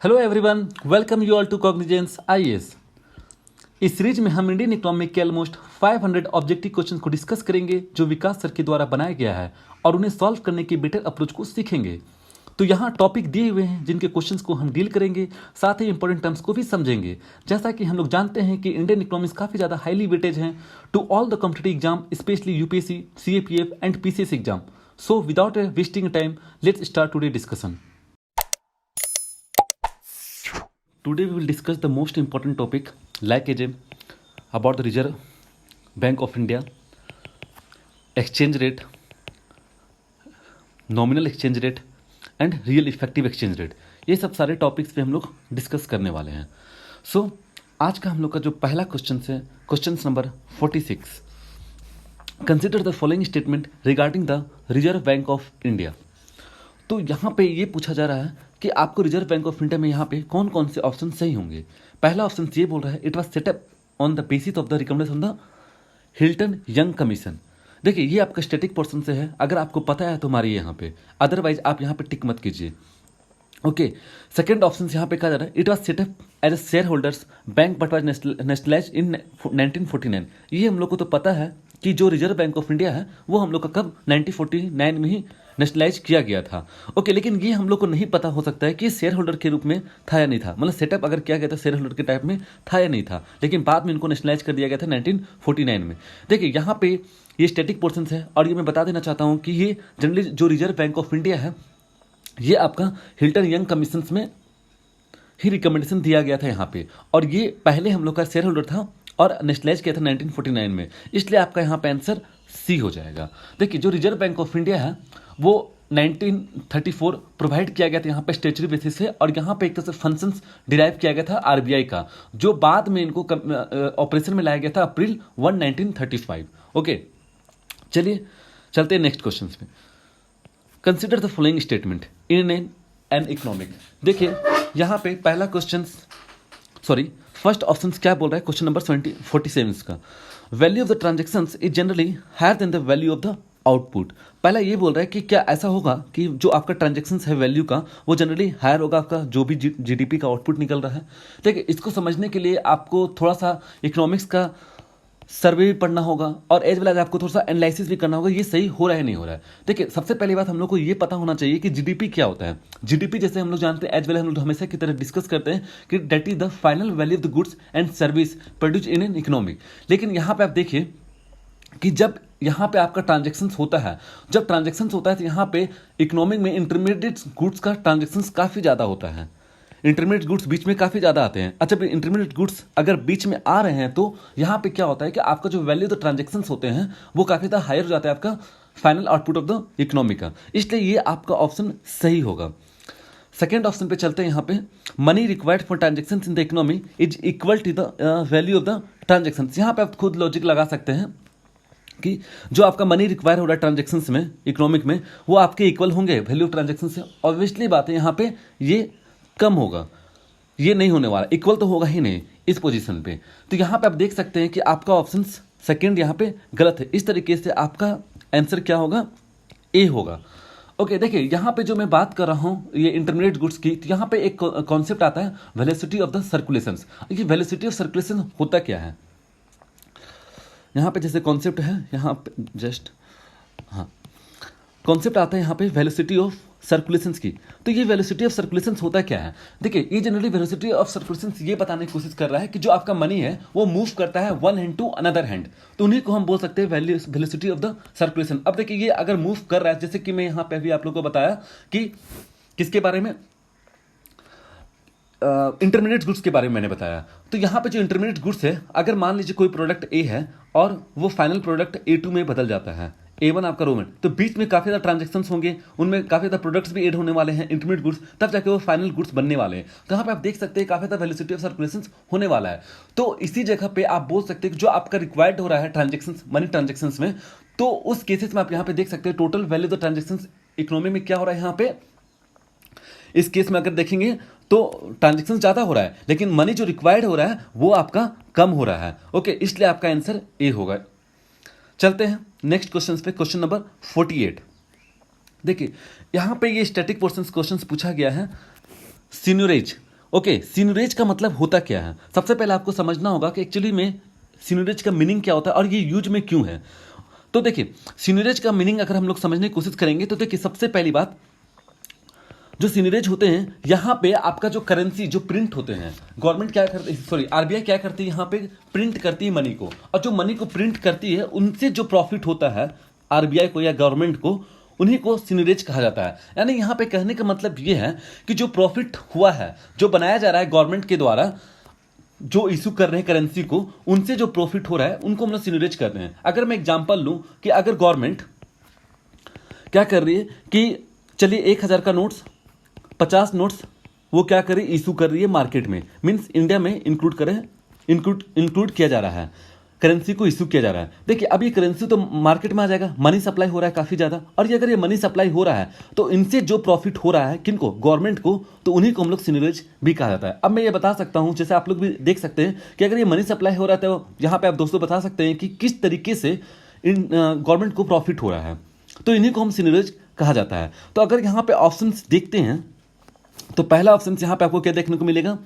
Hello everyone, welcome you all to Cognizance IAS. इस series में हम इंडियन इकोनॉमी के ऑलमोस्ट 500 ऑब्जेक्टिव क्वेश्चन को डिस्कस करेंगे जो विकास सर के द्वारा बनाया गया है और उन्हें सॉल्व करने के बेटर अप्रोच को सीखेंगे। तो यहाँ टॉपिक दिए हुए हैं जिनके क्वेश्चंस को हम डील करेंगे, साथ ही इंपॉर्टेंट टर्म्स को भी समझेंगे। जैसा कि हम लोग जानते हैं कि इंडियन इकोनॉमिक्स काफ़ी ज़्यादा हाईली वेटेज हैं to all the competitive exam, specially UPSC, CAPF and PCS exam. So without wasting time, let's start today discussion. Today we will discuss the most important topic like about the Reserve Bank of India, exchange rate, nominal exchange rate and real effective exchange rate। ये सब सारे topics पे हम लोग discuss करने वाले हैं। सो आज का हम लोग का जो पहला क्वेश्चन है, question number 46। Consider the following statement regarding the reserve bank of India. तो यहाँ पे ये पूछा जा रहा है कि आपको रिजर्व बैंक ऑफ इंडिया में यहाँ पे कौन कौन से ऑप्शन सही होंगे। पहला ऑप्शन ये बोल रहा है it was setup on the basis of the recommendation the Hilton young commission. देखिए ये आपका स्टैटिक पोर्शन से है, अगर आपको पता है तो मारिए यहाँ पे, अदरवाइज आप यहाँ पे टिक मत कीजिए। ओके, सेकेंड ऑप्शन यहाँ पे कहा जा रहा है it was set up as a shareholders bank but was nationalised in 1949। ये हम लोग को तो पता है कि जो रिजर्व बैंक ऑफ इंडिया है वो हम लोग का कब 1949 में ही नेशनलाइज किया गया था। ओके, लेकिन ये हम लोग को नहीं पता हो सकता है कि शेयर होल्डर के रूप में था या नहीं था, मतलब सेटअप अगर किया गया था शेयर होल्डर के टाइप में था या नहीं था, लेकिन बाद में इनको नेशनलाइज कर दिया गया था 1949 में। देखिए यहाँ पे ये स्टैटिक पोर्शन है और ये मैं बता देना चाहता हूँ कि ये जनरली जो रिजर्व बैंक ऑफ इंडिया है ये आपका हिल्टन यंग कमीशन में ही रिकमेंडेशन दिया गया था यहाँ पे, और ये पहले हम लोग का शेयर होल्डर था और नेशनलाइज किया था 1949 में, इसलिए आपका यहाँ पे आंसर सी हो जाएगा। देखिए जो रिजर्व बैंक ऑफ इंडिया है वो 1934 प्रोवाइड किया गया था यहाँ पे स्टेचुरी बेसिस से, और यहाँ पे एक तरह से फंक्शंस डिराइव किया गया था आरबीआई का, जो बाद में इनको ऑपरेशन में लाया गया था अप्रैल 1, 1935। ओके, चलिए चलते हैं नेक्स्ट क्वेश्चन पे। Consider the following statement in an economic. देखिए यहाँ पे पहला क्वेश्चन, फर्स्ट ऑप्शन क्या बोल रहा है, क्वेश्चन नंबर 47 का, value of the transactions is generally higher than the value of the output. पहला ये बोल रहा है कि क्या ऐसा होगा कि जो आपका ट्रांजेक्शन्स है वैल्यू का वो जनरली हायर होगा आपका जो भी जीडीपी का आउटपुट निकल रहा है। देखिए इसको समझने के लिए आपको थोड़ा सा इकोनॉमिक्स का सर्वे भी पढ़ना होगा और एज वेल एज आपको थोड़ा सा एनालिसिस भी करना होगा ये सही हो रहा है नहीं हो रहा है। देखिए सबसे पहली बात हम लोग को ये पता होना चाहिए कि जीडीपी क्या होता है। जीडीपी जैसे हम लोग जानते हैं, एज वेल हम लोग हमेशा की तरह डिस्कस करते हैं कि that is the final value of the goods and service produce in an economy. लेकिन यहाँ पे आप देखिए कि जब यहाँ पे आपका ट्रांजेक्शन्स होता है, जब ट्रांजेक्शन्स होता है तो यहाँ पे इकोनॉमिक में इंटरमीडिएट गुड्स का ट्रांजेक्शन्स काफ़ी ज़्यादा होता है, इंटरमीडिएट गुड्स बीच में काफ़ी ज़्यादा आते हैं। अच्छा, इंटरमीडिएट गुड्स अगर बीच में आ रहे हैं तो यहाँ पे क्या होता है कि आपका जो वैल्यू द ट्रांजेक्शन्स होते हैं वो काफ़ी ज़्यादा हायर हो जाता है आपका final output of the economy का, इसलिए ये आपका ऑप्शन सही होगा। सेकेंड ऑप्शन पे चलते हैं। यहाँ पे money required for transactions in the economy is equal to the value of the transactions. यहाँ पे आप खुद लॉजिक लगा सकते हैं कि जो आपका मनी रिक्वायर हो रहा है ट्रांजेक्शन्स में इकोनॉमिक में वो आपके इक्वल होंगे वैल्यू ऑफ ट्रांजेक्शन से। ऑब्वियसली बात है यहाँ पे ये कम होगा, ये नहीं होने वाला, इक्वल तो होगा ही नहीं इस पोजीशन पे। तो यहाँ पे आप देख सकते हैं कि आपका ऑप्शन सेकंड यहाँ पे गलत है। इस तरीके से आपका आंसर क्या होगा, ए होगा। ओके, देखिए यहाँ पे जो मैं बात कर रहा हूँ ये इंटरमीडिएट गुड्स की, तो यहाँ पे एक कॉन्सेप्ट आता है वेलोसिटी ऑफ द सर्कुलेशन। ये वेलोसिटी ऑफ सर्कुलेशन होता क्या है, यहाँ पे जैसे कॉन्सेप्ट है यहाँ पे जस्ट कॉन्सेप्ट आता है यहाँ पे वेलोसिटी ऑफ सर्कुलेशंस की। तो ये वेलोसिटी ऑफ सर्कुलेशंस होता क्या है, देखिए ये जनरली वेलोसिटी ऑफ सर्कुलेशंस ये बताने की कोशिश कर रहा है कि जो आपका मनी है वो मूव करता है one hand to another hand, तो उन्हीं को हम बोल सकते हैं वेलोसिटी ऑफ द सर्कुलेशन। अब देखिए ये अगर मूव कर रहा है, जैसे कि मैं यहाँ पे अभी आप लोगों को बताया कि किसके बारे में, इंटरमीडिएट गुड्स के बारे में मैंने बताया। तो यहाँ पे जो इंटरमीडिएट गुड्स है, अगर मान लीजिए कोई प्रोडक्ट ए है और वो फाइनल प्रोडक्ट A2 में बदल जाता है, A1 आपका रो में, तो बीच में काफ़ी ज़्यादा ट्रांजेक्शन्स होंगे, उनमें काफ़ी ज़्यादा प्रोडक्ट्स भी ऐड होने वाले हैं इंटरमीडिएट गुड्स, तब जाके वो फाइनल गुड्स बनने वाले हैं। तो यहाँ पे आप देख सकते हैं काफ़ी ज़्यादा वेलोसिटी ऑफ सर्कुलेशन होने वाला है। तो इसी जगह पे आप बोल सकते हैं कि जो आपका रिक्वायर्ड हो रहा है ट्रांजेक्शन मनी ट्रांजेक्शन में, तो उस केसेस में आप यहाँ पे देख सकते हैं total value of the transaction economy में क्या हो रहा है। यहाँ पे इस केस में अगर देखेंगे तो ट्रांजेक्शन ज़्यादा हो रहा है लेकिन मनी जो रिक्वायर्ड हो रहा है वो आपका कम हो रहा है। ओके, इसलिए आपका आंसर ए होगा। चलते हैं नेक्स्ट क्वेश्चन पे, क्वेश्चन नंबर 48। देखिए यहाँ पे ये स्टैटिक पोर्शन क्वेश्चन पूछा गया है, सीनियरेज ओके, सीनरेज का मतलब होता क्या है? सबसे पहले आपको समझना होगा कि एक्चुअली में सीनरेज का मीनिंग क्या होता है और ये यूज में क्यों है। तो देखिए, सीनरेज का मीनिंग अगर हम लोग समझने की कोशिश करेंगे तो देखिए, सबसे पहली बात, जो सीनरेज होते हैं यहाँ पे आपका जो करेंसी जो प्रिंट होते हैं, गवर्नमेंट क्या करती है, सॉरी आरबीआई क्या करती है, यहाँ पे प्रिंट करती है मनी को, और जो मनी को प्रिंट करती है उनसे जो प्रॉफिट होता है आरबीआई को या गवर्नमेंट को, उन्हीं को सीनरेज कहा जाता है। यानी यहाँ पे कहने का मतलब ये है कि जो प्रॉफिट हुआ है, जो बनाया जा रहा है गवर्नमेंट के द्वारा, जो इशू कर रहे हैं करेंसी को, उनसे जो प्रॉफिट हो रहा है उनको हम लोग सीनरेज कर रहे हैं। अगर मैं एग्जांपल लूं कि अगर गवर्नमेंट क्या कर रही है कि चलिए 1000 का नोट्स, 50 नोट्स वो क्या कर रही है, इशू कर रही है मार्केट में, मीन्स इंडिया में इंक्लूड किया जा रहा है, करेंसी को इशू किया जा रहा है। देखिए, अब ये करेंसी तो मार्केट में आ जाएगा, मनी सप्लाई हो रहा है काफ़ी ज़्यादा, और ये अगर ये मनी सप्लाई हो रहा है तो इनसे जो प्रॉफिट हो रहा है किनको, गवर्नमेंट को, तो उन्हीं को हम लोग सीनरेज भी कहा जाता है। अब मैं ये बता सकता हूँ, जैसे आप लोग भी देख सकते हैं कि अगर ये मनी सप्लाई हो रहा है तो यहाँ पे आप दोस्तों बता सकते हैं कि किस तरीके से इन गवर्नमेंट को प्रॉफिट हो रहा है, तो इन्हीं को हम सीनरेज कहा जाता है। तो अगर यहाँ पे ऑप्शन देखते हैं तो पहला ऑप्शन यहाँ पे आपको क्या देखने को मिलेगा,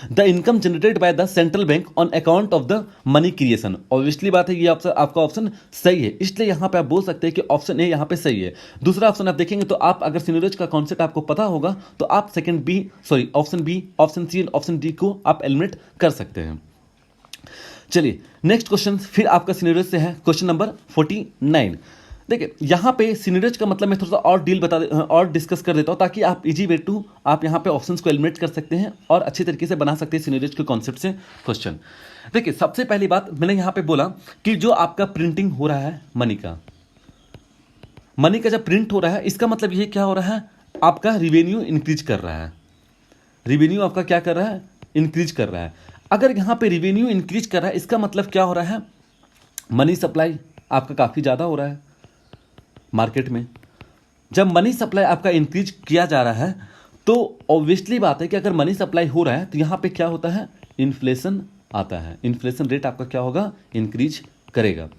the income generated by the central bank on account of the money creation. Obviously बात है, ये ऑप्शन आपका ऑप्शन सही है, इसलिए यहाँ पे आप बोल सकते हैं कि ऑप्शन ए यहाँ पे सही है। दूसरा ऑप्शन आप देखेंगे तो आप अगर सीनरेज का कॉन्सेप्ट आपको पता होगा तो आप option B, option C and option D को आप एलिमिनेट कर सकते हैं। चलिए नेक्स्ट क्वेश्चन फिर आपका सीनरेज से है, क्वेश्चन नंबर 49। देखिए, यहाँ पे सीनरेज का मतलब मैं थोड़ा सा और डिस्कस कर देता हूँ, ताकि आप इजी वे टू आप यहाँ पे ऑप्शंस को एलिमिनेट कर सकते हैं और अच्छे तरीके से बना सकते हैं सीनरेज के कॉन्सेप्ट से क्वेश्चन। देखिए, सबसे पहली बात मैंने यहाँ पे बोला कि जो आपका प्रिंटिंग हो रहा है मनी का जब प्रिंट हो रहा है, इसका मतलब ये क्या हो रहा है, आपका रिवेन्यू इंक्रीज कर रहा है। रिवेन्यू आपका क्या कर रहा है, इंक्रीज कर रहा है। अगर यहाँ पे रिवेन्यू इंक्रीज कर रहा है, इसका मतलब क्या हो रहा है, मनी सप्लाई आपका काफ़ी ज़्यादा हो रहा है मार्केट में। जब मनी सप्लाई आपका इंक्रीज किया जा रहा है तो ऑब्वियसली बात है कि अगर मनी सप्लाई हो रहा है तो यहाँ पे क्या होता है, इन्फ्लेशन आता है। इन्फ्लेशन रेट आपका क्या होगा, इंक्रीज करेगा।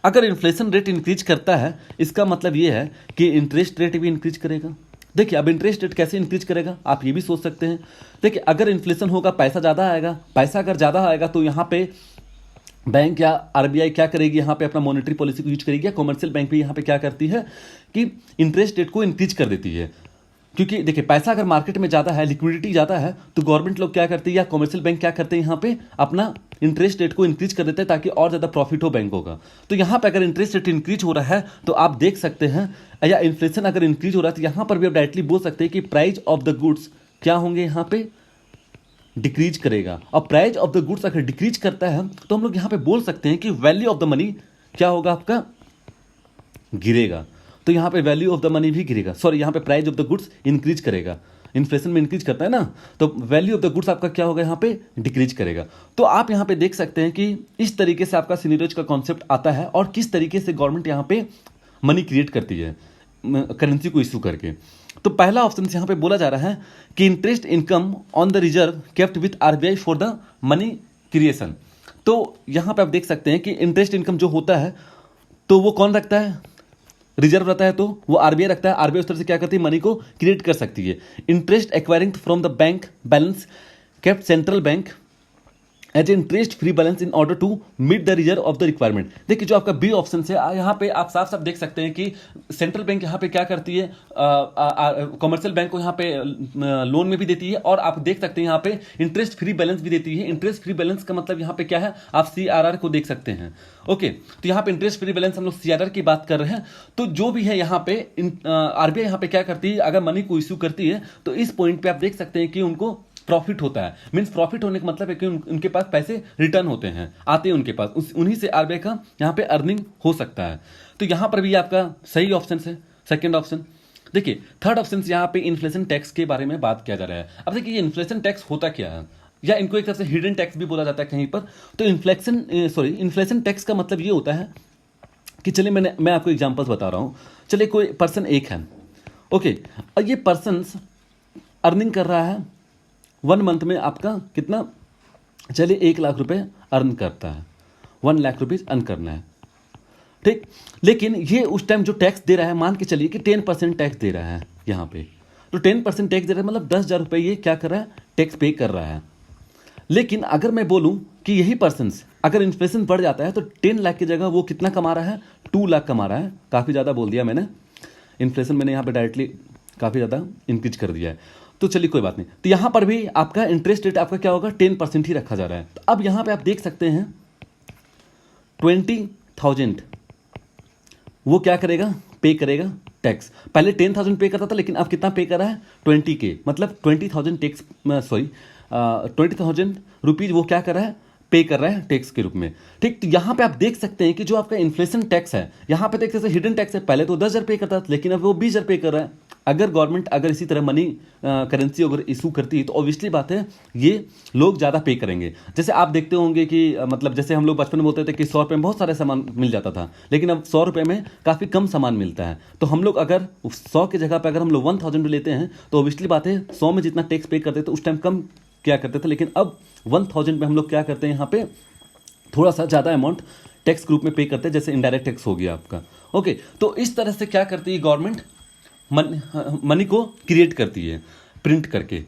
अगर इन्फ्लेशन रेट इंक्रीज करता है, इसका मतलब ये है कि इंटरेस्ट रेट भी इंक्रीज करेगा। देखिए, अब इंटरेस्ट रेट कैसे इंक्रीज करेगा, आप ये भी सोच सकते हैं। देखिए, अगर इन्फ्लेशन होगा, पैसा ज़्यादा आएगा, पैसा अगर ज़्यादा आएगा तो यहाँ पे बैंक या आरबीआई क्या करेगी, यहाँ पे अपना मॉनेटरी पॉलिसी को यूज करेगी, या कमर्शियल बैंक भी यहाँ पे क्या करती है कि इंटरेस्ट रेट को इंक्रीज कर देती है। क्योंकि देखिए, पैसा अगर मार्केट में ज़्यादा है, लिक्विडिटी ज़्यादा है, तो गवर्नमेंट लोग क्या करती है या कमर्शियल बैंक क्या करते हैं, यहाँ पे अपना इंटरेस्ट रेट को इंक्रीज कर देते हैं ताकि और ज़्यादा प्रॉफिट हो बैंकों का। तो यहाँ पे अगर इंटरेस्ट रेट इंक्रीज हो रहा है तो आप देख सकते हैं, या इन्फ्लेशन अगर इंक्रीज हो रहा है तो यहाँ पर भी आप डायरेक्टली बोल सकते हैं कि प्राइस ऑफ द गुड्स क्या होंगे, यहाँ पे डिक्रीज करेगा। और प्राइस ऑफ द गुड्स अगर डिक्रीज करता है तो हम लोग यहाँ पे बोल सकते हैं कि वैल्यू ऑफ द मनी क्या होगा, आपका गिरेगा। तो यहाँ पे वैल्यू ऑफ द मनी भी गिरेगा, सॉरी यहाँ पे price of the goods increase करेगा। इन्फ्लेशन में इंक्रीज करता है ना, तो वैल्यू ऑफ द गुड्स आपका क्या होगा, यहाँ पे डिक्रीज करेगा। तो आप यहाँ पे देख सकते हैं कि इस तरीके से आपका सीनरेज का कॉन्सेप्ट आता है और किस तरीके से गवर्नमेंट यहाँ पे मनी क्रिएट करती है करेंसी को इशू करके। तो पहला ऑप्शन यहाँ पे बोला जा रहा है कि interest income on the reserve kept with RBI for the money creation. तो यहाँ पे आप देख सकते हैं कि इंटरेस्ट इनकम जो होता है तो वो कौन रखता है, रिजर्व रहता है, तो वो आरबीआई रखता है। आरबीआई उस तरह से क्या करती है, मनी को क्रिएट कर सकती है। Interest acquiring from the bank balance kept central bank as interest free balance in order to meet the reserve of the requirement. देखिए, जो आपका बी ऑप्शन है, यहाँ पे आप साफ साफ देख सकते हैं कि सेंट्रल बैंक यहाँ पे क्या करती है, कमर्शियल बैंक को यहाँ पे लोन में भी देती है, और आप देख सकते हैं यहाँ पे इंटरेस्ट फ्री बैलेंस भी देती है। इंटरेस्ट फ्री बैलेंस का मतलब यहाँ पे क्या है, आप CRR को देख सकते हैं। ओके, तो यहाँ पे इंटरेस्ट फ्री बैलेंस हम लोग CRR की बात कर रहे हैं। तो जो भी है यहाँ पे आरबीआई यहाँ पे क्या करती है, अगर मनी को इश्यू करती है तो इस पॉइंट पे आप देख सकते हैं कि उनको प्रॉफिट होता है। मीन्स प्रॉफिट होने का मतलब है कि उनके पास पैसे रिटर्न होते हैं, आते हैं उनके पास, उन्हीं से आरबीआई का यहाँ पे अर्निंग हो सकता है। तो यहाँ पर भी आपका सही ऑप्शन है सेकंड ऑप्शन। देखिए, थर्ड ऑप्शन यहाँ पे इन्फ्लेशन टैक्स के बारे में बात किया जा रहा है। अब देखिए, ये इन्फ्लेशन टैक्स होता क्या है, या इनको एक तरह से हिडन टैक्स भी बोला जाता है कहीं पर। तो इन्फ्लेशन टैक्स का मतलब ये होता है कि चलिए मैं आपको एग्जांपल्स बता रहा हूँ। चलिए, कोई पर्सन एक है, ओके, और ये पर्सन अर्निंग कर रहा है 1 मंथ में आपका कितना, चलिए 1 लाख रुपए अर्न करता है, 1 लाख रुपीज अर्न करना है, ठीक। लेकिन ये उस टाइम जो टैक्स दे रहा है, मान के चलिए कि 10% टैक्स दे रहा है यहाँ पे। तो 10% टैक्स दे रहा है मतलब 10,000 रुपये ये क्या कर रहा है, टैक्स पे कर रहा है। लेकिन अगर मैं बोलूं कि यही पर्सन अगर इन्फ्लेशन बढ़ जाता है तो 10 लाख की जगह वो कितना कमा रहा है, 2 लाख कमा रहा है। काफ़ी ज़्यादा बोल दिया मैंने, इन्फ्लेशन मैंने यहाँ पे डायरेक्टली काफ़ी ज़्यादा इंक्रीज कर दिया है। तो चलिए कोई बात नहीं। तो यहाँ पर भी आपका इंटरेस्ट रेट आपका क्या होगा, 10% ही रखा जा रहा है। तो अब यहाँ पे आप देख सकते हैं 20,000 वो क्या करेगा, पे करेगा टैक्स। पहले 10,000 पे करता था, लेकिन अब कितना पे कर रहा है, 20K, मतलब 20,000 टैक्स, सॉरी 20,000 रुपीज वो क्या कर रहा है, पे कर रहा है टैक्स के रूप में। ठीक, तो यहाँ पे आप देख सकते हैं कि जो आपका इन्फ्लेशन टैक्स है, यहाँ पे देख सकते हैं हिडन टैक्स है। पहले तो 10,000 पे करता था, लेकिन अब वो 20,000 पे कर रहा है। अगर गवर्नमेंट अगर इसी तरह मनी करेंसी अगर इशू करती है तो ऑब्वियसली बात है ये लोग ज़्यादा पे करेंगे। जैसे आप देखते होंगे कि मतलब जैसे हम लोग बचपन में बोलते थे कि 100 रुपये में बहुत सारे सामान मिल जाता था, लेकिन अब 100 रुपये में काफ़ी कम सामान मिलता है। तो हम लोग अगर 100 की जगह पर अगर हम लोग 1,000 लेते हैं तो ऑब्वियसली बात है 100 में जितना टैक्स पे करते थे उस टाइम कम क्या करते थे, लेकिन अब 1,000 में हम लोग क्या करते हैं, यहाँ पे थोड़ा सा ज़्यादा अमाउंट टैक्स ग्रुप में पे करते हैं, जैसे इनडायरेक्ट टैक्स हो गया आपका। ओके, तो इस तरह से क्या करती है गवर्नमेंट, मनी को क्रिएट करती है प्रिंट करके।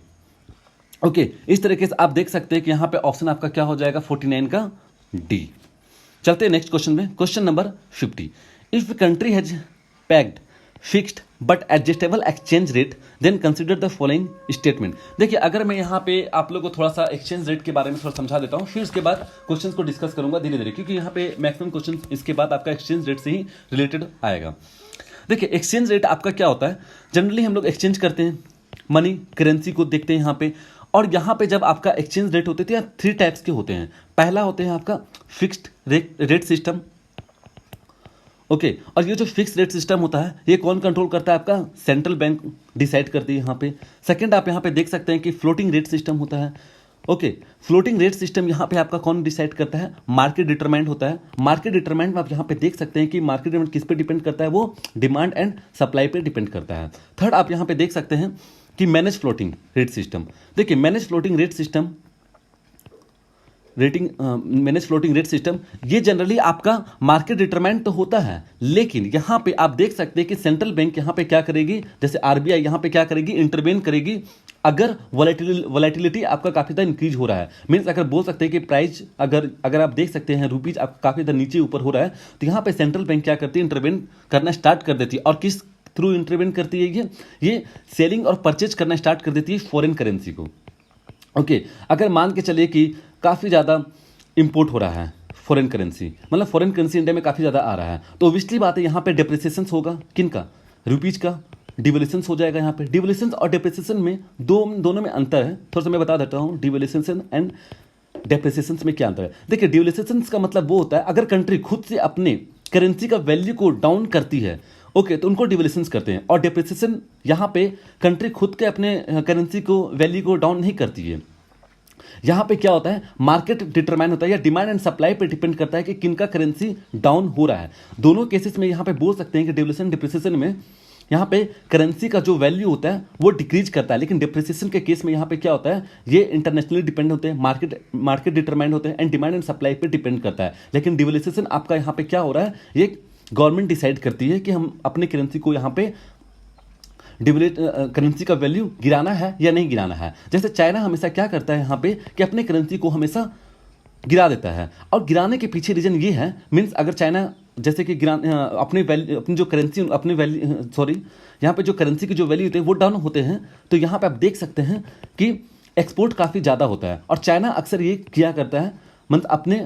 ओके, इस तरीके से आप देख सकते हैं कि यहाँ पे ऑप्शन आपका क्या हो जाएगा, 49 का डी। चलते हैं नेक्स्ट क्वेश्चन में, question number 50। If country has packed fixed but adjustable exchange rate then consider the following statement. देखिए, अगर मैं यहाँ पे आप लोगों को थोड़ा सा एक्सचेंज रेट के बारे में थोड़ा समझा देता हूँ, फिर उसके बाद क्वेश्चंस को डिस्कस करूंगा धीरे धीरे, क्योंकि यहाँ पे मैक्सिमम क्वेश्चन इसके बाद आपका एक्सचेंज रेट से ही रिलेटेड आएगा। देखिए, एक्सचेंज रेट आपका क्या होता है, जनरली हम लोग एक्सचेंज करते हैं, मनी करेंसी को देखते हैं यहाँ पे, और यहाँ पे जब आपका एक्सचेंज रेट होते हैं 3 टाइप्स के होते हैं। पहला होते हैं आपका फिक्स्ड रेट सिस्टम। ओके, और ये जो फिक्स रेट सिस्टम होता है ये कौन कंट्रोल करता है, आपका सेंट्रल बैंक डिसाइड करती है यहाँ पे। सेकंड आप यहाँ पे देख सकते हैं कि फ्लोटिंग रेट सिस्टम होता है। ओके, फ्लोटिंग रेट सिस्टम यहाँ पे आपका कौन डिसाइड करता है, मार्केट डिटरमाइंड होता है। मार्केट डिटरमाइंड में आप यहाँ पे देख सकते हैं कि मार्केट डिटरमाइंड किस पे डिपेंड करता है, वो डिमांड एंड सप्लाई पे डिपेंड करता है। थर्ड आप यहाँ पे देख सकते हैं कि मैनेज फ्लोटिंग रेट सिस्टम। देखिए, manage floating rate system manage floating rate system ये जनरली आपका मार्केट डिटरमाइंड तो होता है, लेकिन यहाँ पे आप देख सकते हैं कि सेंट्रल बैंक यहाँ पे क्या करेगी, जैसे आरबीआई यहाँ पे क्या करेगी, इंटरवेन करेगी अगर वोलेटिलिटी आपका काफ़ी ज़्यादा इंक्रीज हो रहा है। मीन्स अगर बोल सकते हैं कि प्राइस अगर आप देख सकते हैं रुपीज आपका काफ़ी ज़्यादा नीचे ऊपर हो रहा है, तो यहाँ पे सेंट्रल बैंक क्या करती है, इंटरवेन करना स्टार्ट कर देती है। और किस थ्रू इंटरवेन करती है, ये सेलिंग और परचेज करना स्टार्ट कर देती है फॉरेन करेंसी को। ओके, अगर मान के चलिए कि काफ़ी ज़्यादा इंपोर्ट हो रहा है फॉरेन करेंसी, मतलब फॉरेन करेंसी इंडिया में काफ़ी ज़्यादा आ रहा है, तो ऑब्वियसली बात है यहाँ पे डिप्रिसिएशन होगा, किनका, रुपीज का डिवैल्यूएशन हो जाएगा। यहाँ पे डिवैल्यूएशन और डिप्रिसिएशन में दोनों में अंतर है, थोड़ा सा मैं बता देता हूँ डिवैल्यूएशन एंड डिप्रिसिएशन में क्या अंतर है। देखिए, डिवैल्यूएशन का मतलब वो होता है अगर कंट्री खुद से अपने करेंसी का वैल्यू को डाउन करती है, ओके, तो उनको डिवैल्यूएशन करते हैं। और डिप्रिसिएशन यहाँ पे कंट्री खुद के अपने करेंसी को वैल्यू को डाउन नहीं करती है। यहाँ पे क्या होता है, मार्केट डिटरमाइन होता है या डिमांड एंड सप्लाई पे डिपेंड करता है कि किनका करेंसी डाउन हो रहा है। दोनों केसेस में यहाँ पे बोल सकते हैं कि डिवैल्यूएशन डिप्रिसिएशन में यहाँ पे करेंसी का जो वैल्यू होता है वो डिक्रीज करता है, लेकिन डिप्रिसिएशन के केस में यहाँ पे क्या होता है, ये इंटरनेशनली डिपेंड होते हैं, मार्केट डिटरमाइंड होते हैं एंड डिमांड एंड सप्लाई पे डिपेंड करता है। लेकिन डिवैल्यूएशन आपका यहाँ पे क्या हो रहा है, ये गवर्नमेंट डिसाइड करती है कि हम अपने करेंसी को यहाँ पे करेंसी का वैल्यू गिराना है या नहीं गिराना है। जैसे चाइना हमेशा क्या करता है यहाँ पे कि अपने करेंसी को हमेशा गिरा देता है, और गिराने के पीछे रीजन ये है, मीन्स अगर चाइना जैसे कि अपनी जो करेंसी अपनी वैल्यू यहाँ पे जो करेंसी की जो वैल्यू होती है वो डाउन होते हैं, तो यहाँ पे आप देख सकते हैं कि एक्सपोर्ट काफ़ी ज़्यादा होता है, और चाइना अक्सर ये किया करता है मतलब अपने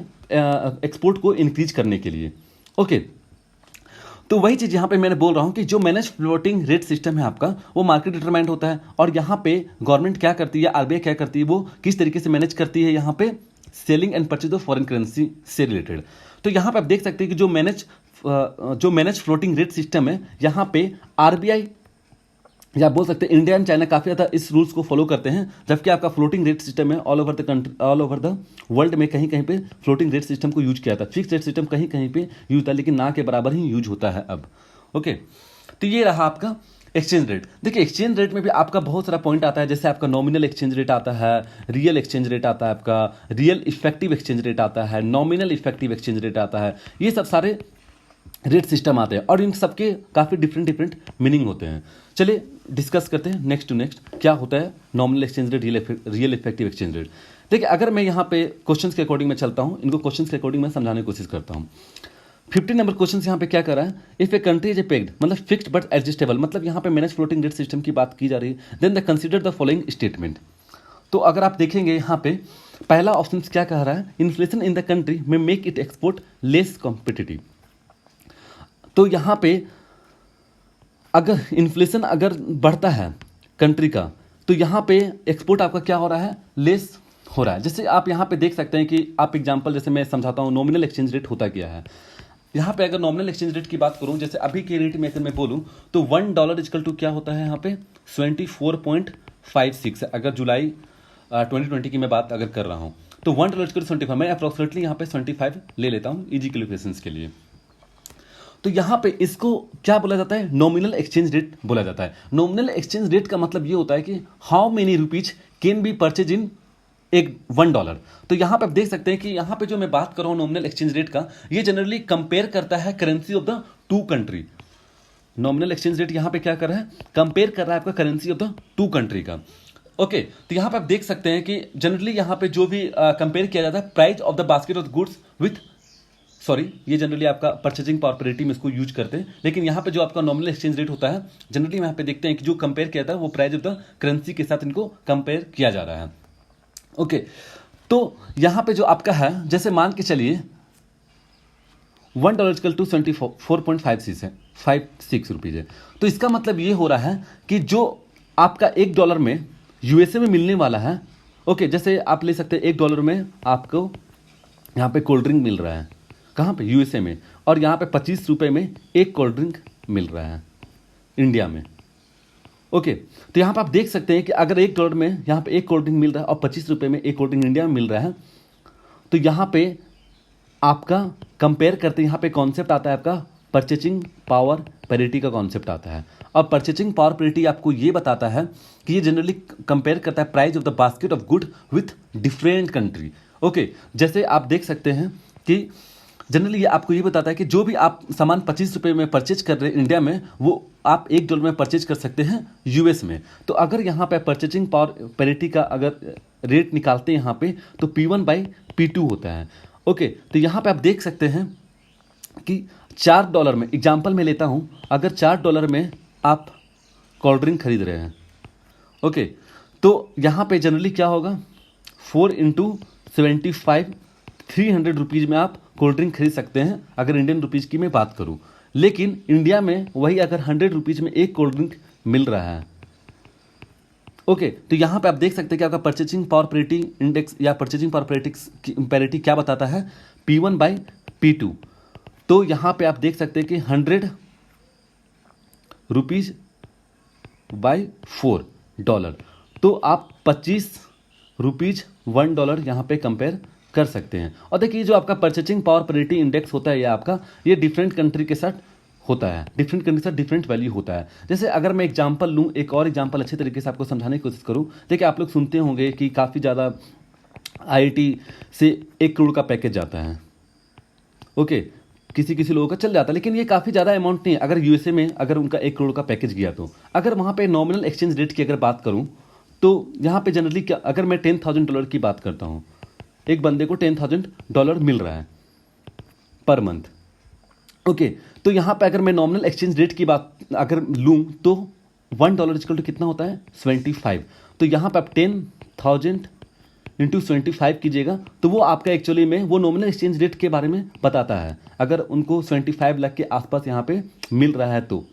एक्सपोर्ट को इंक्रीज करने के लिए। ओके, तो वही चीज़ यहाँ पे मैंने बोल रहा हूँ कि जो मैनेज फ्लोटिंग रेट सिस्टम है आपका वो मार्केट डिटरमाइंड होता है, और यहाँ पे गवर्नमेंट क्या करती है, आरबीआई क्या करती है, वो किस तरीके से मैनेज करती है यहाँ पे selling and purchase of foreign currency से रिलेटेड। तो यहाँ पे आप देख सकते हैं कि जो मैनेज फ्लोटिंग रेट सिस्टम है, यहाँ पे आरबीआई या बोल सकते हैं इंडिया एंड चाइना काफ़ी ज़्यादा इस रूल्स को फॉलो करते हैं, जबकि आपका फ्लोटिंग रेट सिस्टम है ऑल ओवर द वर्ल्ड में कहीं कहीं पे फ्लोटिंग रेट सिस्टम को यूज किया था। फिक्स रेट सिस्टम कहीं कहीं पे यूज था, लेकिन ना के बराबर ही यूज होता है अब। ओके, तो ये रहा आपका एक्सचेंज रेट। देखिए, एक्सचेंज रेट में भी आपका बहुत सारा पॉइंट आता है, जैसे आपका नॉमिनल एक्सचेंज रेट आता है, रियल एक्सचेंज रेट आता है, आपका रियल इफेक्टिव एक्सचेंज रेट आता है, नॉमिनल इफेक्टिव एक्सचेंज रेट आता है। ये सब सारे रेट सिस्टम आते हैं और इन सबके काफ़ी डिफरेंट मीनिंग होते हैं। चलिए डिस्कस करते हैं नेक्स्ट टू नेक्स्ट क्या होता है nominal exchange rate, real effective exchange rate. देखिए अगर मैं यहाँ पे क्वेश्चंस के अकॉर्डिंग में चलता हूँ, इनको क्वेश्चंस के अकॉर्डिंग मैं समझाने की कोशिश करता हूँ। 15 नंबर क्वेश्चन यहाँ पे क्या कर रहा है, if a country is a pegged मतलब फिक्स्ड बट एडजस्टेबल, मतलब यहाँ पे मैनेज फ्लोटिंग रेट सिस्टम की बात की जा रही है, then the consider the following statement. तो अगर आप देखेंगे यहाँ पे पहला ऑप्शन क्या कह रहा है, इन्फ्लेशन इन द कंट्री में make it export less competitive. तो यहाँ पे अगर इन्फ्लेशन अगर बढ़ता है कंट्री का तो यहाँ पे एक्सपोर्ट आपका क्या हो रहा है, लेस हो रहा है। जैसे आप यहाँ पे देख सकते हैं कि आप एग्जांपल जैसे मैं समझाता हूँ नॉमिनल एक्सचेंज रेट होता क्या है। यहाँ पे अगर नॉमिनल एक्सचेंज रेट की बात करूँ, जैसे अभी के रेट में अगर मैं बोलूँ तो $1 इक्वल टू क्या होता है यहाँ पे 24.56 है। अगर जुलाई 2020 की मैं बात अगर कर रहा हूँ तो $1 इक्वल टू 75, मैं अप्रॉक्सीमेटली यहाँ पे 75 ले लेता हूँ इजी कैलकुलेशंस के लिए। तो यहाँ पे इसको क्या बोला जाता है, नॉमिनल एक्सचेंज रेट बोला जाता है। नॉमिनल एक्सचेंज रेट का मतलब ये होता है कि how many rupees can be purchase इन एक $1। तो यहाँ पे आप देख सकते हैं कि यहाँ पे जो मैं बात कर रहा हूँ नॉमिनल एक्सचेंज रेट का, ये जनरली कंपेयर करता है currency of the two country. Nominal exchange rate यहाँ पे क्या कर रहा है, कंपेयर कर रहा है आपका currency of the two country का। ओके तो यहाँ पे आप देख सकते हैं कि जनरली यहाँ पे जो भी कंपेयर किया जाता है price of the basket of goods with, sorry ये जनरली आपका परचेजिंग पावर पैरिटी में इसको यूज करते हैं, लेकिन यहाँ पे जो आपका नॉमिनल एक्सचेंज रेट होता है जनरली यहाँ पे देखते हैं कि जो कंपेयर किया जाता है वो प्राइस ऑफ द करेंसी के साथ इनको कंपेयर किया जा रहा है। ओके तो यहाँ पे जो आपका है, जैसे मान के चलिए $1 इक्वल टू 74.56 है, 56 रुपीज़ है। तो इसका मतलब ये हो रहा है कि जो आपका $1 में यूएसए में मिलने वाला है, ओके जैसे आप ले सकते हैं $1 में आपको यहाँ पे कोल्ड ड्रिंक मिल रहा है, कहाँ पे, यूएसए में, और यहाँ पे 25 रुपये में एक कोल्ड ड्रिंक मिल रहा है इंडिया में। ओके तो यहाँ पे आप देख सकते हैं कि अगर $1 में यहाँ पे एक कोल्ड ड्रिंक मिल रहा है और 25 रुपये में एक कोल्ड ड्रिंक इंडिया में मिल रहा है, तो यहाँ पे आपका कंपेयर करते यहाँ पे कॉन्सेप्ट आता है आपका परचेजिंग पावर पैरिटी का कॉन्सेप्ट आता है। और परचेजिंग पावर पैरिटी आपको ये बताता है कि ये जनरली कंपेयर करता है price of the basket of good with different country. Okay जैसे आप देख सकते हैं कि जनरली ये आपको ये बताता है कि जो भी आप सामान 25 रुपये में परचेज कर रहे हैं इंडिया में, वो आप $1 में परचेज कर सकते हैं यूएस में। तो अगर यहाँ पे परचेजिंग पावर पैरिटी का अगर रेट निकालते हैं यहाँ पे तो P1/P2 होता है। ओके तो यहाँ पे आप देख सकते हैं कि $4 में, एग्जाम्पल में लेता हूँ, अगर $4 में आप कोल्ड ड्रिंक खरीद रहे हैं, ओके तो यहाँ पे जनरली क्या होगा, 4 × 75 300 रुपीज़ में आप कोल्ड ड्रिंक खरीद सकते हैं अगर इंडियन रुपीज़ की मैं बात करूं। लेकिन इंडिया में वही अगर 100 रुपीज़ में एक कोल्ड ड्रिंक मिल रहा है। ओके तो यहाँ पे आप देख सकते हैं कि आपका परचेजिंग पावर पैरिटी इंडेक्स या परचेजिंग पावर पैरिटी क्या बताता है, P1/P2। तो यहाँ पे आप देख सकते हैं कि 100 रुपीज़ बाई $4, तो आप 25 रुपीज़ $1 यहाँ पे कंपेयर कर सकते हैं। और देखिए जो आपका परचेजिंग पावर पैरिटी इंडेक्स होता है ये आपका, ये डिफरेंट कंट्री के साथ होता है, डिफरेंट कंट्री के साथ डिफरेंट वैल्यू होता है। जैसे अगर मैं एग्जांपल लूँ, एक और एग्जांपल अच्छे तरीके से आपको समझाने की कोशिश करूँ। देखिए आप लोग सुनते होंगे कि काफ़ी ज़्यादा IIT से 1 करोड़ का पैकेज जाता है। ओके किसी किसी लोगों का चल जाता है, लेकिन ये काफ़ी ज़्यादा अमाउंट नहीं है। अगर यूएसए में अगर उनका 1 करोड़ का पैकेज गया तो अगर वहाँ पे नॉमिनल एक्सचेंज रेट की अगर बात करूँ तो यहाँ पे जनरली क्या, अगर मैं $10,000 की बात करता हूँ, एक बंदे को $10,000 मिल रहा है पर मंथ। ओके तो यहाँ पे अगर मैं नॉमिनल एक्सचेंज रेट की बात अगर लूँ तो $1 इक्वल टू कितना होता है, 75। तो यहाँ पे आप 10,000 × 75 कीजिएगा तो वो आपका एक्चुअली में वो नॉमिनल एक्सचेंज रेट के बारे में बताता है। अगर उनको 75 लाख के आसपास यहाँ पे मिल रहा है तो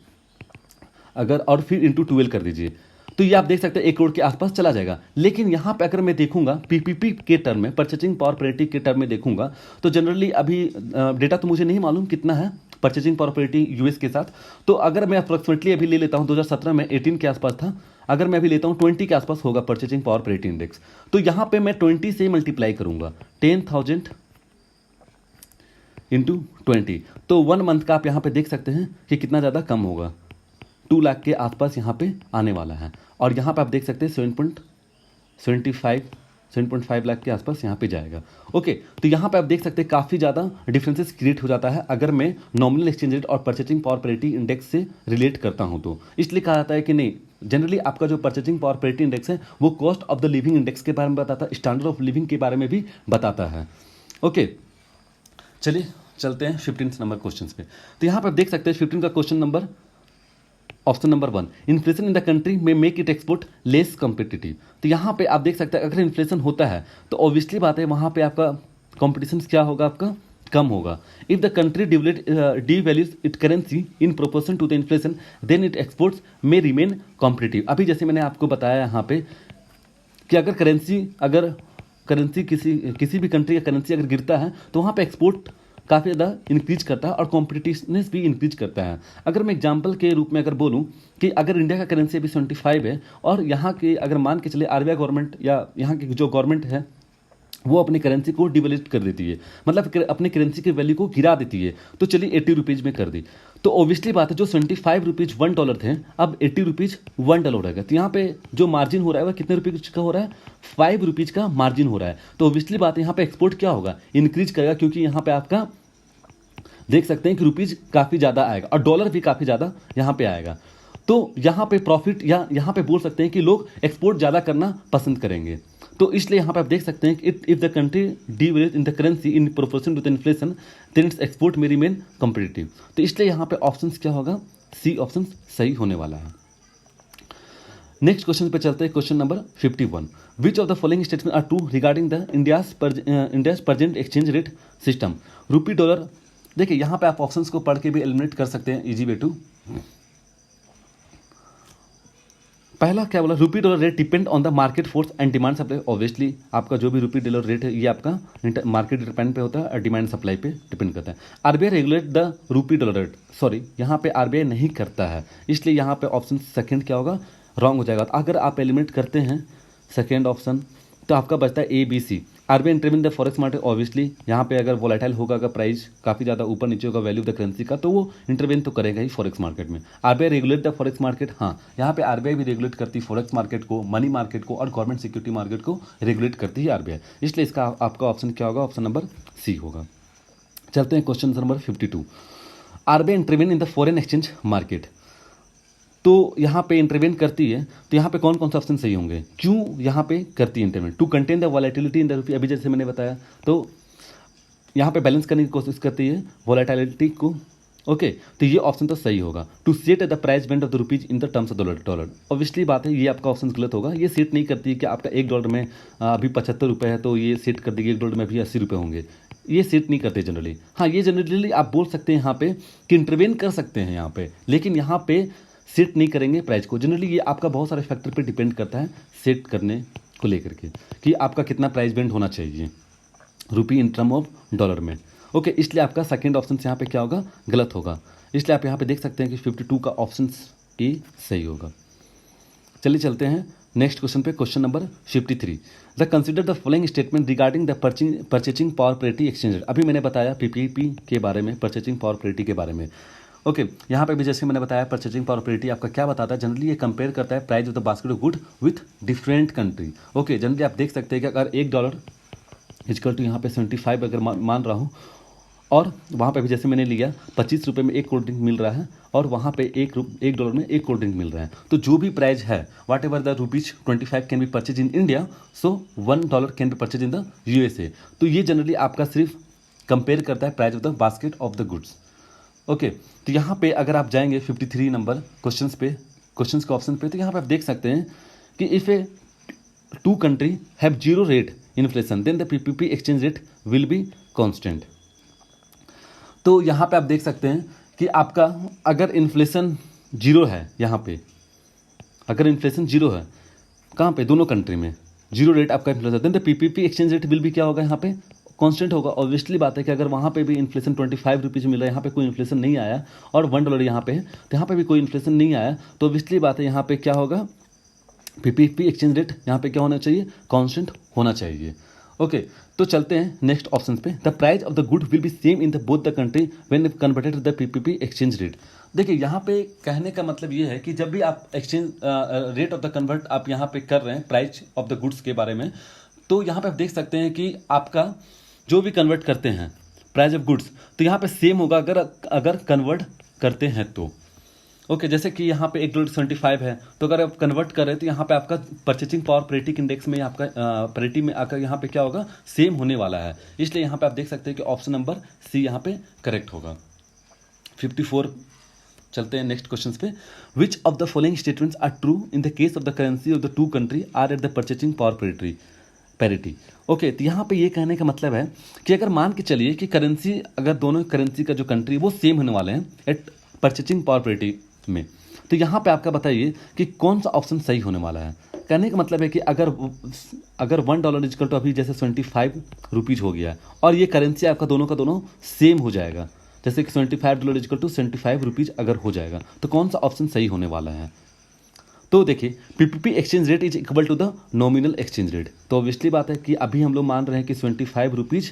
अगर, और फिर × 12 कर दीजिए तो ये आप देख सकते हैं 1 करोड़ के आसपास चला जाएगा। लेकिन यहाँ पे अगर मैं देखूंगा पीपीपी के टर्म में, परचेजिंग पावर पैरिटी के टर्म में देखूंगा तो जनरली अभी डेटा तो मुझे नहीं मालूम कितना है परचेजिंग पावर पैरिटी यूएस के साथ। तो अगर मैं अप्रोक्सीमेटली अभी ले लेता हूँ 2017 में 18 के आसपास था, अगर मैं अभी लेता हूँ 20 के आसपास होगा परचेजिंग पावर पैरिटी इंडेक्स। तो यहाँ पे मैं 20 से मल्टीप्लाई करूंगा, 10,000 × 20, तो 1 मंथ का आप यहाँ पे देख सकते हैं कि कितना ज़्यादा कम होगा, 2 लाख के आसपास यहाँ पे आने वाला है। और यहाँ पे आप देख सकते हैं 7.5 लाख के आसपास यहाँ पे जाएगा। ओके तो यहाँ पे आप देख सकते हैं काफ़ी ज़्यादा डिफरेंसेस क्रिएट हो जाता है अगर मैं नॉमिनल एक्सचेंज रेट और परचेजिंग पावर पैरिटी इंडेक्स से रिलेट करता हूँ तो। इसलिए कहा जाता है कि नहीं, जनरली आपका जो परचेजिंग पावर पेरिटी इंडेक्स है वो cost of the living index के बारे में बताता है, स्टैंडर्ड ऑफ लिविंग के बारे में भी बताता है। ओके, चलिए चलते हैं 15 नंबर क्वेश्चन पे। तो यहाँ पर आप देख सकते हैं 15 का question number, option number 1, inflation in the country में make it export less competitive. तो यहाँ पे आप देख सकते हैं अगर इन्फ्लेशन होता है तो ऑब्वियसली बात है वहाँ पे आपका कॉम्पिटिशन क्या होगा, आपका कम होगा। If the country devalues it currency in proportion to the inflation then it exports में रिमेन कॉम्पिटिटिव। अभी जैसे मैंने आपको बताया यहाँ पे कि अगर करेंसी किसी भी कंट्री का करेंसी अगर गिरता है तो वहाँ पे एक्सपोर्ट काफ़ी ज़्यादा इंक्रीज करता है और कॉम्पिटिटिवनेस भी इंक्रीज करता है। अगर मैं एग्जांपल के रूप में अगर बोलूँ कि अगर इंडिया का करेंसी अभी 75 है और यहाँ के अगर मान के चले आरबीआई गवर्नमेंट या यहाँ की जो गवर्नमेंट है वो अपनी करेंसी को डिवैल्यूट कर देती है, मतलब अपनी करेंसी की वैल्यू को गिरा देती है, तो चलिए 80 रुपीज़ में कर दी, तो ऑब्वियसली बात है जो 75 रुपीज़ $1 थे अब 80 रुपीज़ $1 हो गया। तो यहाँ पे जो मार्जिन हो रहा है वह कितने रुपीज़ का हो रहा है, 5 रुपीज़ का मार्जिन हो रहा है। तो ऑब्वियसली बात है यहाँ पे एक्सपोर्ट क्या होगा, इंक्रीज करेगा, क्योंकि यहाँ पे आपका देख सकते हैं कि रुपीज़ काफ़ी ज़्यादा आएगा और डॉलर भी काफ़ी ज़्यादा यहाँ पे आएगा। तो यहाँ पे प्रॉफिट या यहाँ पे बोल सकते हैं कि लोग एक्सपोर्ट ज़्यादा करना पसंद करेंगे। तो इसलिए यहाँ पे आप देख सकते हैं कि if the country devalues in the currency in proportion to the inflation then its export में रिमेन कॉम्पिटिटिव। तो इसलिए यहाँ पे ऑप्शन क्या होगा, सी ऑप्शन सही होने वाला है। नेक्स्ट क्वेश्चन पे चलते हैं, question number 51, which of the following statement are true regarding the India's present exchange rate system, rupee dollar. देखिए यहाँ पे आप ऑप्शंस को पढ़ के भी एलिमिनेट कर सकते हैं, इजी वे टू। पहला क्या बोला, रूपी dollar rate depend on the market force and demand supply. Obviously आपका जो भी रूपी डॉलर रेट है ये आपका मार्केट डिपेंड पे होता है और डिमांड सप्लाई पे डिपेंड करता है। RBI regulate the rupee dollar rate, sorry यहाँ पे आरबीआई नहीं करता है, इसलिए यहाँ पे ऑप्शन सेकंड क्या होगा, रॉन्ग हो जाएगा। तो अगर आप एलिमिनेट करते हैं सेकेंड ऑप्शन तो आपका बचता है A B C. RBI intervene the forex market, obviously यहाँ पे अगर वोलेटाइल होगा, अगर प्राइस काफ़ी ज़्यादा ऊपर नीचे होगा वैल्यू ऑफ द करेंसी का, तो वो इंटरवेन तो करेगा ही फॉरेक्स मार्केट में। RBI regulate the forex market, हाँ यहाँ पे आरबीआई भी रेगुलेट करती है फॉरेक्स मार्केट को, मनी मार्केट को और गवर्नमेंट सिक्योरिटी मार्केट को रेगुलेट करती है आरबीआई, इसलिए इसका आपका ऑप्शन क्या होगा, ऑप्शन नंबर सी होगा। चलते हैं question number 52, RBI intervene in the foreign exchange market. तो यहाँ पे इंटरवेन करती है, तो यहाँ पे कौन कौन सा ऑप्शन सही होंगे, क्यों यहाँ पे करती है intervene, to contain the volatility in the rupee, अभी जैसे मैंने बताया, तो यहाँ पे बैलेंस करने की कोशिश करती है वॉलेटिलिटी को। ओके, तो ये ऑप्शन तो सही होगा। To set the price band of the rupees in the terms of dollar, obviously बात है ये आपका ऑप्शन गलत होगा। ये सेट नहीं करती है कि आपका $1 में अभी 75 रुपये है तो ये सेट कर देगी $1 में अभी 80 रुपये होंगे, ये सेट नहीं करते जनरली। हाँ ये जनरली आप बोल सकते हैं यहाँ पे कि इंटरवेन कर सकते हैं यहाँ पे, लेकिन यहाँ पे सेट नहीं करेंगे प्राइस को। जनरली ये आपका बहुत सारे फैक्टर पे डिपेंड करता है सेट करने को लेकर के कि आपका कितना प्राइस बैंड होना चाहिए रुपी इन टर्म ऑफ डॉलर में। ओके, इसलिए आपका सेकंड ऑप्शन यहाँ पे क्या होगा, गलत होगा। इसलिए आप यहाँ पे देख सकते हैं कि 52 का ऑप्शन ए सही होगा। चलिए चलते हैं नेक्स्ट क्वेश्चन पे, question number 53, the consider the following statement regarding the purchasing power parity exchange rate. अभी मैंने बताया पीपीपी के बारे में, परचेजिंग पावर पेरिटी के बारे में। ओके, यहाँ पे भी जैसे मैंने बताया परचेजिंग पावर पेरिटी आपका क्या बताता है, जनरली ये कंपेयर करता है price of the basket of good with different country. Okay, generally आप देख सकते हैं कि अगर $1 इजकल टू यहाँ पे 75 अगर मान रहा हूँ, और वहाँ पे भी जैसे मैंने लिया 25 रुपये में एक कोल्ड ड्रिंक मिल रहा है और वहाँ पे $1 में एक कोल्ड ड्रिंक मिल रहा है, तो जो भी प्राइस है whatever the ₹25 can be purchase in India, so $1 can be purchase in the USA। तो ये जनरली आपका सिर्फ कंपेयर करता है price of the basket of the goods. Okay, तो यहाँ पे अगर आप जाएंगे 53 नंबर क्वेश्चन के ऑप्शन पे, तो यहाँ पे आप देख सकते हैं कि if a two country have zero rate inflation then the PPP exchange rate will be constant. तो यहाँ पे आप देख सकते हैं कि आपका अगर इन्फ्लेशन जीरो है, यहाँ पे अगर इन्फ्लेशन जीरो है, कहाँ पे, दोनों कंट्री में जीरो रेट आपका inflation, then the PPP exchange rate will भी क्या होगा, यहाँ पे कांस्टेंट होगा। ऑब्वियसली बात है कि अगर वहाँ पे भी इन्फ्लेशन 25 रुपीज़ मिल रहा है, यहाँ पे कोई इन्फ्लेशन नहीं आया, और $1 यहाँ पे है, तो यहाँ पे भी कोई इन्फ्लेशन नहीं आया, तो ऑब्वियसली बात है यहाँ पे क्या होगा, पीपीपी एक्सचेंज रेट यहाँ पे क्या होना चाहिए, कांस्टेंट होना चाहिए। ओके, तो चलते हैं नेक्स्ट ऑप्शन पे, the price of the good will be same in the both the country when converted the PPP exchange rate. देखिए यहाँ पे कहने का मतलब ये है कि जब भी आप exchange rate of the convert आप यहाँ पे कर रहे हैं प्राइस ऑफ द गुड्स के बारे में, तो यहाँ पे आप देख सकते हैं कि आपका जो भी कन्वर्ट करते हैं प्राइस ऑफ गुड्स, तो यहाँ पे सेम होगा अगर कन्वर्ट करते हैं तो। ओके, जैसे कि यहाँ पे $1.75 है, तो अगर आप कन्वर्ट करें तो यहाँ पे आपका परचेजिंग पावर पैरिटी इंडेक्स में आपका पैरिटी में आकर यहाँ पे क्या होगा, सेम होने वाला है। इसलिए यहाँ पे आप देख सकते हैं कि ऑप्शन नंबर सी यहाँ पे करेक्ट होगा। 54 चलते हैं नेक्स्ट क्वेश्चन पे। Which of the following statements are true in the case of the currency of the two country are at the purchasing power parity. Okay, तो यहाँ पे ये कहने का मतलब है कि अगर मान के चलिए कि करेंसी, अगर दोनों करेंसी का जो कंट्री वो सेम होने वाले हैं एट परचेजिंग पावर पैरिटी में, तो यहाँ पे आपका बताइए कि कौन सा ऑप्शन सही होने वाला है। कहने का मतलब है कि अगर $1 इजकल टू अभी जैसे 25 रुपीज़ हो गया और ये करेंसी आपका दोनों का दोनों सेम हो जाएगा, जैसे कि $25 इजकल टू 75 रुपीज़ अगर हो जाएगा, तो कौन सा ऑप्शन सही होने वाला है। तो देखिए, PPP exchange rate is equal to the nominal exchange rate. तो ऑब्वियसली बात है कि अभी हम लोग मान रहे हैं कि 25 रुपीज़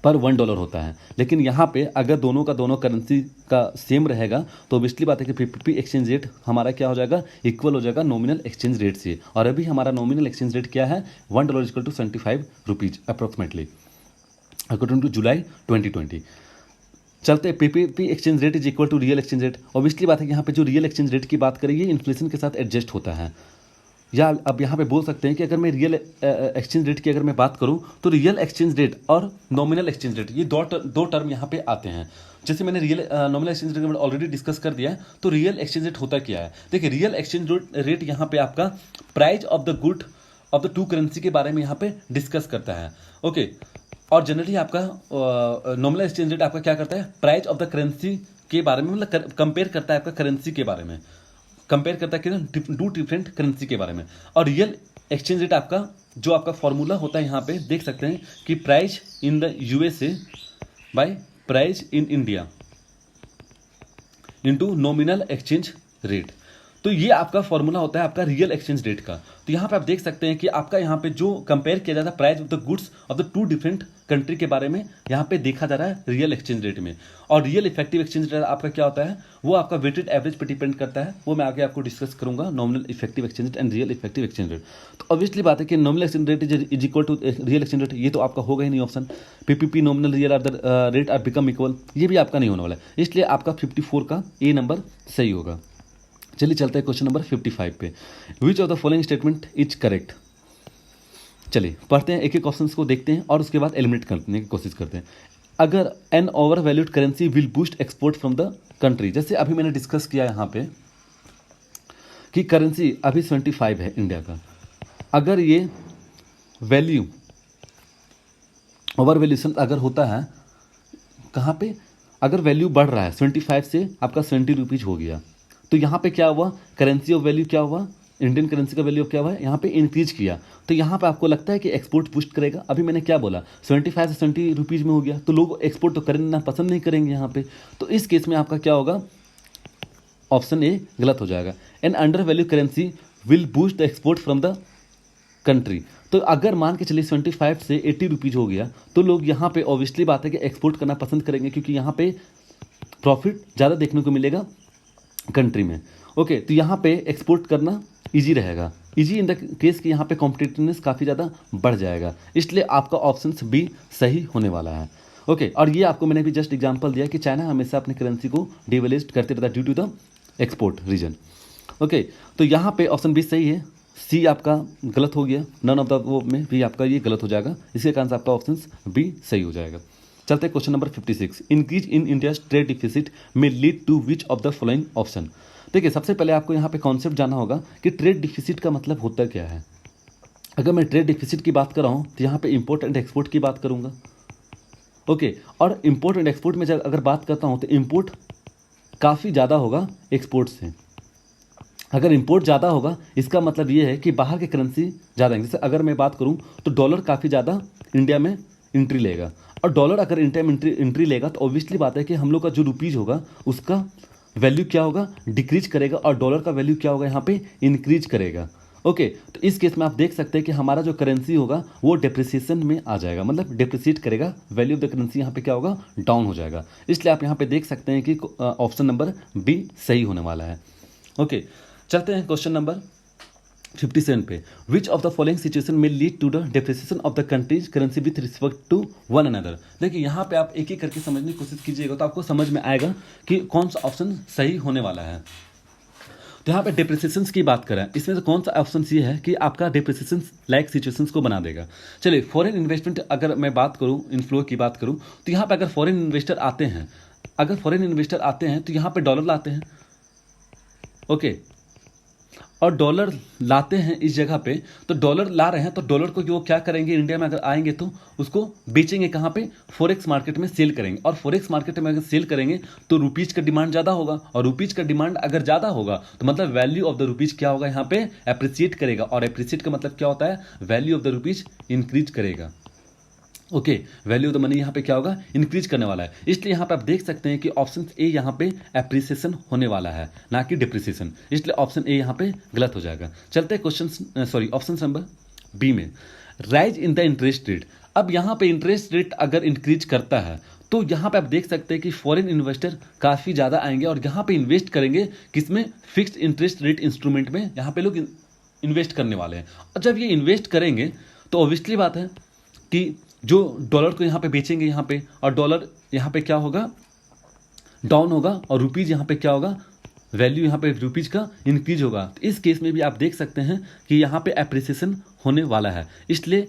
पर $1 होता है, लेकिन यहाँ पे अगर दोनों का दोनों करेंसी का सेम रहेगा तो ऑब्वियसली बात है कि पीपीपी एक्सचेंज रेट हमारा क्या हो जाएगा, इक्वल हो जाएगा नॉमिनल एक्सचेंज रेट से। और अभी हमारा नॉमिनल एक्सचेंज रेट क्या है, $1 equal to 75 rupees approximately according to July 2020। चलते हैं, PPP exchange rate is equal to real exchange rate. Obviously बात है कि यहाँ पे जो रियल एक्सचेंज रेट की बात करेंगे इन्फ्लेशन के साथ एडजस्ट होता है। या अब यहाँ पे बोल सकते हैं कि अगर मैं रियल एक्सचेंज रेट की अगर मैं बात करूँ तो रियल एक्सचेंज रेट और नॉमिनल एक्सचेंज रेट ये दो टर्म यहाँ पे आते हैं। जैसे मैंने real nominal exchange rate already discuss कर दिया है, तो रियल एक्सचेंज रेट होता क्या है। देखिए, रियल एक्सचेंज रेट यहाँ पे आपका price of the good of the to currency के बारे में यहाँ पे डिस्कस करता है। ओके, और जनरली आपका नॉमिनल एक्सचेंज रेट आपका क्या करता है, प्राइस ऑफ द करेंसी के बारे में, मतलब कंपेयर करता है आपका करेंसी के बारे में, कंपेयर करता है कि टू डिफरेंट करेंसी के बारे में। और रियल एक्सचेंज रेट आपका जो आपका फॉर्मूला होता है, यहाँ पे देख सकते हैं कि price in the USA by price in India into nominal exchange rate. तो ये आपका फॉर्मूला होता है आपका रियल एक्सचेंज रेट का। तो यहाँ पे आप देख सकते हैं कि आपका यहाँ पे जो कंपेयर किया जाता है price of the goods of the to different country के बारे में यहाँ पे देखा जा रहा है रियल एक्सचेंज रेट में। और रियल इफेक्टिव एक्सचेंज रेट आपका क्या होता है, वो आपका वेटेड एवरेज पे डिपेंड करता है, वो मैं आगे आपको डिस्कस करूंगा, nominal effective exchange rate and real effective exchange rate. तो ऑब्वियसली बात है कि nominal exchange rate is equal to real exchange rate, ये तो आपका होगा ही नहीं option. PPP nominal real are the rate are become equal, ये भी आपका नहीं होने वाला है, इसलिए आपका 54 का ए नंबर सही होगा। चलिए चलते हैं क्वेश्चन नंबर 55 पे। Which of the following statement is correct. चलिए पढ़ते हैं, एक एक ऑप्शन को देखते हैं और उसके बाद एलिमिनेट करने की कोशिश करते हैं। अगर an over valued currency will boost export from the country, जैसे अभी मैंने डिस्कस किया यहाँ पे कि करेंसी अभी 25 है इंडिया का, अगर ये वैल्यू ओवर वैल्यूशन अगर होता है कहाँ पे, अगर वैल्यू बढ़ रहा है 25 से आपका 70 रुपीज़ हो गया, तो यहाँ पे क्या हुआ, करेंसी ऑफ वैल्यू क्या हुआ, इंडियन करेंसी का वैल्यू क्या हुआ है, यहाँ पे इंक्रीज किया। तो यहाँ पे आपको लगता है कि एक्सपोर्ट बूस्ट करेगा। अभी मैंने क्या बोला, 75 से 70 रुपीज़ में हो गया, तो लोग एक्सपोर्ट तो करना पसंद नहीं करेंगे यहाँ पे। तो इस केस में आपका क्या होगा, ऑप्शन ए गलत हो जाएगा। An under value currency will boost the export from the country. तो अगर मान के चलिए 25 से 80 रुपीज़ हो गया, तो लोग यहाँ पे ऑब्वियसली बात है कि एक्सपोर्ट करना पसंद करेंगे, क्योंकि यहाँ पे प्रॉफिट ज़्यादा देखने को मिलेगा कंट्री में। ओके, तो यहाँ पे एक्सपोर्ट करना इजी रहेगा, इजी इन द केस कि यहाँ पे कॉम्पिटिटिवनेस काफ़ी ज़्यादा बढ़ जाएगा, इसलिए आपका ऑप्शन बी सही होने वाला है। ओके, और ये आपको मैंने भी जस्ट एग्जांपल दिया कि चाइना हमेशा अपनी करेंसी को डिवैल्यूड करते रहता है due to the export reason. Okay, तो यहाँ पे ऑप्शन बी सही है, सी आपका गलत हो गया, नन ऑफ द वो में भी आपका ये गलत हो जाएगा, इसके कारण से आपका ऑप्शन बी सही हो जाएगा। चलते हैं question number 56। Increase in India trade deficit में lead to which of the following option. देखिए, सबसे पहले आपको यहाँ पे कॉन्सेप्ट जानना होगा कि ट्रेड डिफिसिट का मतलब होता क्या है। अगर मैं ट्रेड डिफिसिट की बात कर रहा हूँ तो यहाँ पे इंपोर्ट एंड एक्सपोर्ट की बात करूँगा। ओके, और इंपोर्ट एंड एक्सपोर्ट में जब अगर बात करता हूँ तो इंपोर्ट काफ़ी ज़्यादा होगा एक्सपोर्ट से। अगर इंपोर्ट ज़्यादा होगा इसका मतलब ये है कि बाहर की करेंसी ज़्यादा है। जैसे अगर मैं बात करूँ तो डॉलर काफ़ी ज़्यादा इंडिया में एंट्री लेगा, और डॉलर अगर इंडिया में एंट्री लेगा तो ऑब्वियसली बात है कि हम लोग का जो रुपीज़ होगा उसका वैल्यू क्या होगा, डिक्रीज करेगा, और डॉलर का वैल्यू क्या होगा यहाँ पे इंक्रीज करेगा। ओके, तो इस केस में आप देख सकते हैं कि हमारा जो करेंसी होगा वो डेप्रिसिएशन में आ जाएगा, मतलब डेप्रिसिएट करेगा, वैल्यू ऑफ द करेंसी यहाँ पे क्या होगा, डाउन हो जाएगा। इसलिए आप यहाँ पे देख सकते हैं कि ऑप्शन नंबर बी सही होने वाला है। ओके, चलते हैं क्वेश्चन नंबर 57 पे, which of the following situation में lead to the depreciation of the country's currency with respect to one another. देखिए यहाँ पे आप एक एक करके समझने की कोशिश कीजिएगा तो आपको समझ में आएगा कि कौन सा ऑप्शन सही होने वाला है। तो यहाँ पे डेप्रिसिएशन की बात करें, इसमें से कौन सा ऑप्शन ये है कि आपका डेप्रिसिएशन लाइक सिचुएशंस को बना देगा। चलिए फॉरेन इन्वेस्टमेंट अगर मैं बात करूँ, इनफ्लो की बात करूँ, तो यहाँ पे अगर फॉरेन इन्वेस्टर आते हैं, तो यहाँ पे डॉलर लाते हैं, ओके, और डॉलर लाते हैं इस जगह पे, तो डॉलर ला रहे हैं तो डॉलर को वो क्या करेंगे, इंडिया में अगर आएंगे तो उसको बेचेंगे कहाँ पे, फॉरेक्स मार्केट में सेल करेंगे। और फॉरेक्स मार्केट में अगर सेल करेंगे तो रुपीज का डिमांड ज़्यादा होगा, और रुपीज का डिमांड अगर ज़्यादा होगा तो मतलब वैल्यू ऑफ द रुपीज क्या होगा, यहाँ पे अप्रिसिएट करेगा। और अप्रिसिएट का मतलब क्या होता है, value of the rupees increase करेगा। Okay, value of the money यहाँ पे क्या होगा, इंक्रीज करने वाला है। इसलिए यहाँ पे आप देख सकते हैं कि ऑप्शन ए यहाँ पे एप्रिसिएशन होने वाला है, ना कि डिप्रिसिएशन, इसलिए ऑप्शन ए यहाँ पे गलत हो जाएगा। चलते हैं ऑप्शन नंबर बी में, rise in the interest rate. अब यहाँ पे इंटरेस्ट रेट अगर इंक्रीज करता है तो यहाँ पे आप देख सकते हैं कि फॉरेन इन्वेस्टर काफ़ी ज़्यादा आएंगे और यहाँ पे इन्वेस्ट करेंगे किसमें, फिक्स्ड इंटरेस्ट रेट इंस्ट्रूमेंट में यहाँ पे लोग इन्वेस्ट करने वाले हैं। और जब ये इन्वेस्ट करेंगे तो ऑब्वियसली बात है कि जो डॉलर को यहाँ पे बेचेंगे यहाँ पे, और डॉलर यहाँ पे क्या होगा, डाउन होगा, और रुपीज़ यहाँ पे क्या होगा, वैल्यू यहाँ पे रुपीज़ का इंक्रीज होगा। तो इस केस में भी आप देख सकते हैं कि यहाँ पे एप्रिसिएशन होने वाला है, इसलिए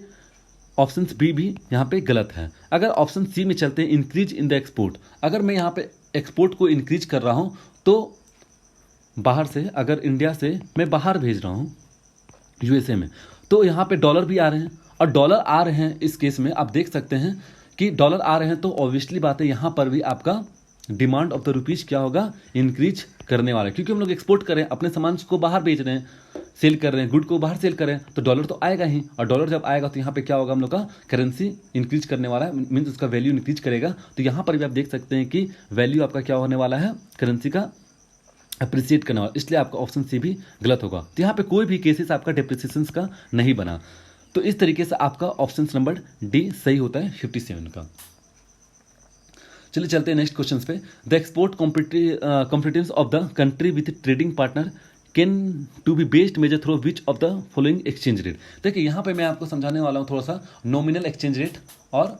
ऑप्शन बी भी यहाँ पे गलत है। अगर ऑप्शन सी में चलते हैं, इंक्रीज इन द एक्सपोर्ट, अगर मैं यहाँ पे एक्सपोर्ट को इंक्रीज कर रहा हूँ तो बाहर से, अगर इंडिया से मैं बाहर भेज रहा हूँ यूएसए में, तो यहाँ पे डॉलर भी आ रहे हैं, और डॉलर आ रहे हैं इस केस में आप देख सकते हैं कि डॉलर आ रहे हैं, तो ऑब्वियसली बात है यहाँ पर भी आपका डिमांड ऑफ द रुपीज़ क्या होगा, इंक्रीज करने वाला है। क्योंकि हम लोग एक्सपोर्ट करें, अपने सामान को बाहर बेच रहे हैं, सेल कर रहे हैं, गुड को बाहर सेल कर रहे हैं, तो डॉलर तो आएगा ही, और डॉलर जब आएगा तो यहाँ पे क्या होगा, हम लोग का करेंसी इंक्रीज करने वाला है, मीन्स उसका वैल्यू इंक्रीज करेगा। तो यहाँ पर भी आप देख सकते हैं कि वैल्यू आपका क्या होने वाला है, करेंसी का अप्रिसिएट करने वाला, इसलिए आपका ऑप्शन सी भी गलत होगा। तो यहाँ पे कोई भी केसेस आपका डेप्रिसिएशन का नहीं बना। तो इस तरीके से आपका ऑप्शन नंबर डी सही होता है 57 का। चलिए चलते हैं नेक्स्ट क्वेश्चन पे, the export competitives of the country with trading partner can to be based measure through which of the following exchange rate. देखिए यहाँ पे मैं आपको समझाने वाला हूँ थोड़ा सा नॉमिनल एक्सचेंज रेट और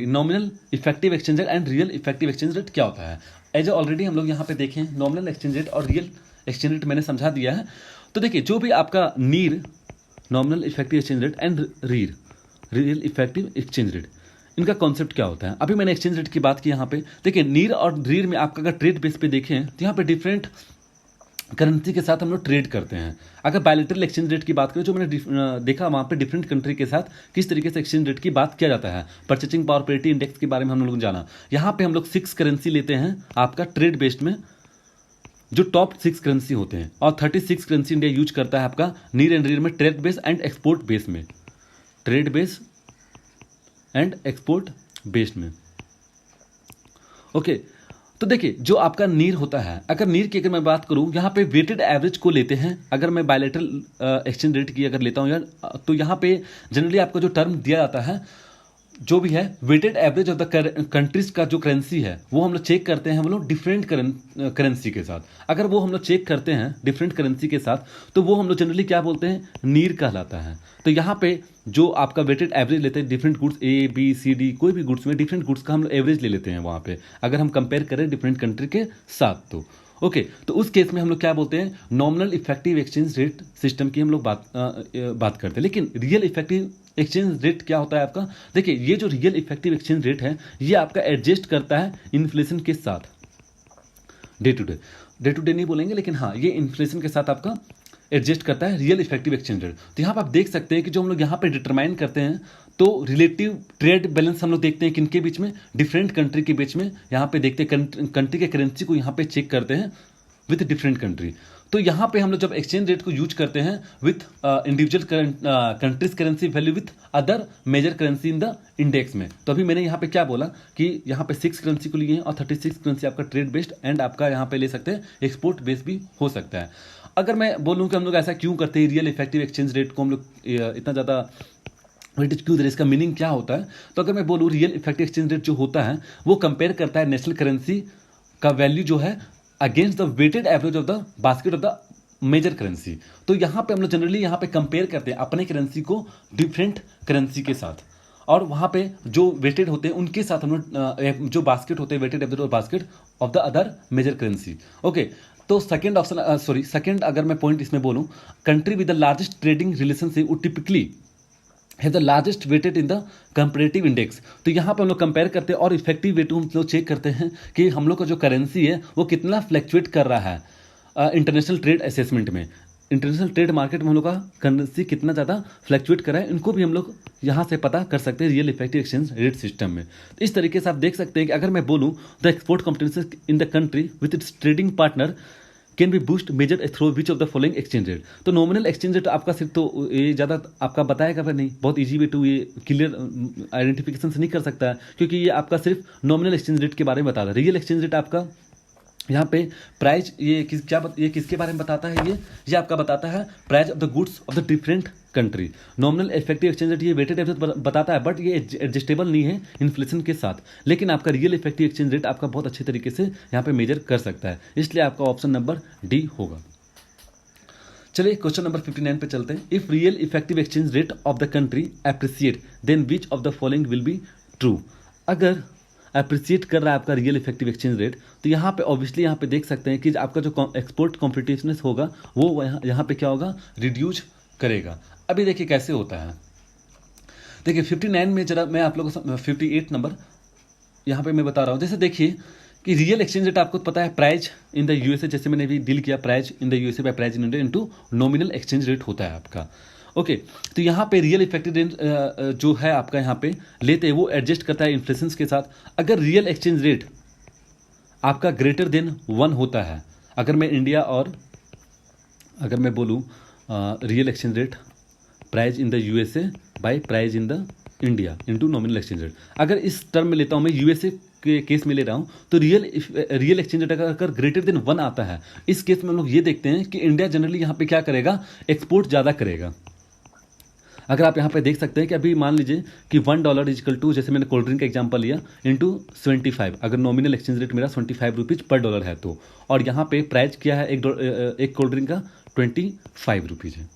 nominal effective exchange rate and real effective exchange rate क्या होता है। एज ऑलरेडी हम लोग यहाँ पे देखें, नॉमिनल एक्सचेंज रेट और रियल एक्सचेंज रेट मैंने समझा दिया है। तो देखिए जो भी आपका नीर, nominal effective exchange rate and real effective exchange rate, इनका कॉन्सेप्ट क्या होता है। अभी मैंने एक्सचेंज रेट की बात की यहाँ पे, देखिए नीर और रीर में आपका अगर ट्रेड बेस पे देखें तो यहाँ पे डिफरेंट करेंसी के साथ हम लोग ट्रेड करते हैं। अगर बायलैटरल एक्सचेंज रेट की बात करें, जो मैंने देखा वहाँ पे डिफरेंट कंट्री के साथ किस तरीके से एक्सचेंज रेट की बात किया जाता है। परचेसिंग पावर पेरिटी इंडेक्स के बारे में हम लोग जाना। यहाँ पे हम लोग 6 करेंसी लेते हैं आपका ट्रेड बेस्ड में, जो टॉप 6 करेंसी होते हैं, और 36 करेंसी इंडिया यूज करता है आपका नीर एंड रीर में, trade base and export base में, trade base and export based में। ओके, तो देखिए जो आपका नीर होता है, अगर नीर की अगर मैं बात करूं, यहाँ पे वेटेड एवरेज को लेते हैं। अगर मैं बायलैटरल एक्सचेंज रेट की अगर लेता हूं यार, तो यहाँ पे जनरली आपको जो टर्म दिया जाता है, जो भी है weighted average of the countries का जो करेंसी है, वो हम लोग चेक करते हैं हम लोग डिफरेंट करेंसी के साथ। अगर वो हम लोग चेक करते हैं डिफरेंट करेंसी के साथ, तो वो हम लोग जनरली क्या बोलते हैं, नीर कहलाता है। तो यहाँ पे जो आपका वेटेड एवरेज लेते हैं different goods, A B C D, कोई भी गुड्स में डिफरेंट गुड्स का हम लोग एवरेज ले लेते हैं वहाँ पे, अगर हम कंपेयर करें डिफरेंट कंट्री के साथ। तो ओके, तो उस केस में हम लोग क्या बोलते हैं, nominal effective exchange rate system की हम लोग बात करते हैं। लेकिन रियल इफेक्टिव एक्सचेंज रेट क्या होता है आपका, देखिए ये जो रियल इफेक्टिव एक्सचेंज रेट है, ये आपका एडजस्ट करता है इन्फ्लेशन के साथ, डे टू डे नहीं बोलेंगे, लेकिन हाँ ये इन्फ्लेशन के साथ आपका एडजस्ट करता है रियल इफेक्टिव एक्सचेंज रेट। तो यहाँ पर आप देख सकते हैं कि जो हम लोग यहाँ पे डिटरमाइन करते हैं, तो रिलेटिव ट्रेड बैलेंस हम लोग देखते हैं किनके बीच में, डिफरेंट कंट्री के बीच में। यहाँ पे देखते हैं कंट्री के करेंसी को यहाँ पे चेक करते हैं विथ डिफरेंट कंट्री। तो यहाँ पे हम लोग जब एक्सचेंज रेट को यूज करते हैं with individual countries currency value with other major currency in the index में। तो अभी मैंने यहाँ पे क्या बोला कि यहाँ पे 6 करेंसी को लिए हैं और 36 करेंसी आपका ट्रेड बेस्ड एंड आपका यहाँ पे ले सकते हैं एक्सपोर्ट बेस्ड भी हो सकता है। अगर मैं बोलूँ कि हम लोग ऐसा क्यों करते हैं, रियल इफेक्टिव एक्सचेंज रेट को हम लोग इतना ज़्यादा वेटेज क्यों दे, इसका मीनिंग क्या होता है। तो अगर मैं बोलूँ रियल इफेक्टिव एक्सचेंज रेट जो होता है वो कंपेयर करता है नेशनल करेंसी का वैल्यू जो है against the weighted average of the basket of the major currency. तो यहाँ पे हम लोग जनरली यहाँ पे कंपेयर करते हैं अपने करेंसी को डिफरेंट करेंसी के साथ, और वहाँ पे जो वेटेड होते हैं उनके साथ हम लोग जो बास्केट होते हैं weighted basket of the other major currency. Okay, तो सेकंड ऑप्शन सेकंड अगर मैं पॉइंट इसमें बोलूँ, country with the largest trading relationship would typically have the largest weighted in the comparative index. तो यहाँ पे हम लोग कंपेयर करते हैं और इफेक्टिव वेट हम लोग चेक करते हैं कि हम लोग का जो करेंसी है वो कितना फ्लैक्चुएट कर रहा है इंटरनेशनल ट्रेड असेसमेंट में, इंटरनेशनल ट्रेड मार्केट में हम लोग का करेंसी कितना ज़्यादा फ्लैक्चुएट कर रहा है, इनको भी हम लोग यहाँ से पता कर सकते हैं real effective exchange rate system में। तो इस तरीके से आप देख सकते हैं कि अगर मैं बोलूँ the export competition in the country with its trading partner can be boost major through which of the following exchange rate. तो नॉमिनल एक्सचेंज रेट आपका सिर्फ तो ये ज़्यादा आपका बताएगा फिर नहीं, बहुत ईजी वे टू ये क्लियर आइडेंटिफिकेशन से नहीं कर सकता है, क्योंकि ये आपका सिर्फ नॉमिनल एक्सचेंज रेट के बारे में बताता है। रियल एक्सचेंज रेट आपका यहाँ पे प्राइस ये किसके बारे में बताता है, ये आपका बताता है price of the goods of the different country. Nominal effective exchange rate ये वेटेड एवरेज बताता है, बट ये एडजस्टेबल नहीं है इन्फ्लेशन के साथ, लेकिन आपका रियल इफेक्टिव एक्सचेंज रेट आपका बहुत अच्छे तरीके से यहाँ पे मेजर कर सकता है, इसलिए आपका ऑप्शन नंबर डी होगा। चलिए क्वेश्चन नंबर 59 पे चलते हैं। If real effective exchange rate of the country appreciate then which of the following will be true. अगर अप्रिसिएट कर रहा है आपका रियल इफेक्टिव एक्सचेंज रेट, तो यहाँ पे ऑब्वियसली यहाँ पे देख सकते हैं कि आपका जो एक्सपोर्ट कॉम्पिटिशनेस होगा वो यहाँ पे क्या होगा, रिड्यूस करेगा। अभी देखिए कैसे होता है, देखिए 59 में जरा मैं आप लोगों को 58 नंबर यहाँ पे मैं बता रहा हूँ। जैसे देखिए कि रियल एक्सचेंज रेट आपको पता है प्राइस इन द यूएसए, जैसे मैंने भी डील किया price in the USA by price in India into nominal exchange rate होता है आपका। ओके, तो यहाँ पे रियल इफेक्टिव रेट जो है आपका यहाँ पे लेते हैं वो एडजस्ट करता है इन्फ्लेशन के साथ। अगर रियल एक्सचेंज रेट आपका ग्रेटर देन 1 होता है, अगर मैं इंडिया और अगर मैं बोलूँ real exchange rate price in the USA by price in the India into nominal exchange rate, अगर इस टर्म में लेता हूँ मैं यूएसए के केस में ले रहा हूँ, तो रियल एक्सचेंज रेट अगर ग्रेटर देन 1 आता है, इस केस में हम लोग ये देखते हैं कि इंडिया जनरली यहाँ पे क्या करेगा, एक्सपोर्ट ज़्यादा करेगा। अगर आप यहाँ पे देख सकते हैं कि अभी मान लीजिए कि $1 इजकल टू, जैसे मैंने कोल्ड ड्रिंक का एग्जांपल लिया, इनटू 75, अगर नॉमिनल एक्सचेंज रेट मेरा 25 रुपीज़ पर डॉलर है तो, और यहाँ पे प्राइस क्या है एक कोल्ड ड्रिंक का 25 रुपीज़ है।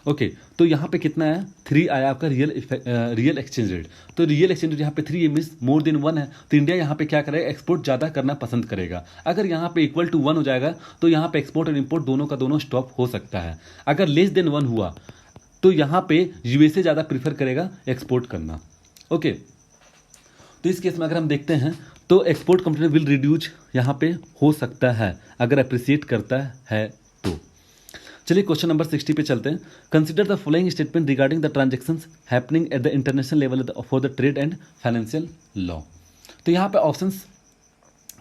ओके, तो यहाँ पे कितना है 3 आया आपका रियल एक्सचेंज रेट। तो रियल एक्सचेंज रेट यहाँ पे 3 मीन्स मोर देन 1 है, तो इंडिया यहाँ पे क्या करेगा, एक्सपोर्ट ज़्यादा करना पसंद करेगा। अगर यहाँ पे इक्वल टू 1 हो जाएगा तो यहाँ पे एक्सपोर्ट और इम्पोर्ट दोनों का दोनों स्टॉप हो सकता है। अगर लेस देन 1 हुआ तो यहाँ पे यूएसए ज़्यादा प्रीफर करेगा एक्सपोर्ट करना। ओके, तो इस केस में अगर हम देखते हैं तो एक्सपोर्ट कंपनी विल रिड्यूस यहाँ पे हो सकता है अगर अप्रिसिएट करता है तो। चलिए क्वेश्चन नंबर 60 पे चलते हैं। Consider the following statement regarding the transactions happening at the international level for the trade and financial law. तो यहाँ पे ऑप्शंस